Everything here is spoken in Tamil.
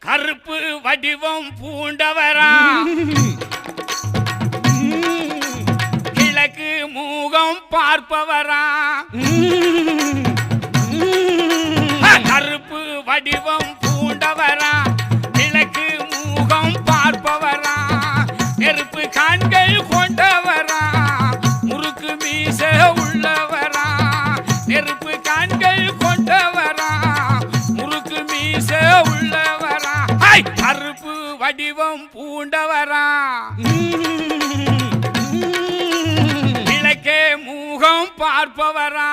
கருப்பு வடிவம் பூண்டவரா கிழக்கு மூகம் பார்ப்பவரா கருப்பு வடிவம் பூண்டவரா கிழக்கு மூகம் பார்ப்பவரா நெருப்பு கண்கள் கொண்டவரா முறுக்கு மீச உள்ளவரா நெருப்பு கண்கள் கொண்டவரா முறுக்கு மீச உள்ளவரா கருப்பு வடிவம் பூண்டவரா கிழக்கே மூகம் பார்ப்பவரா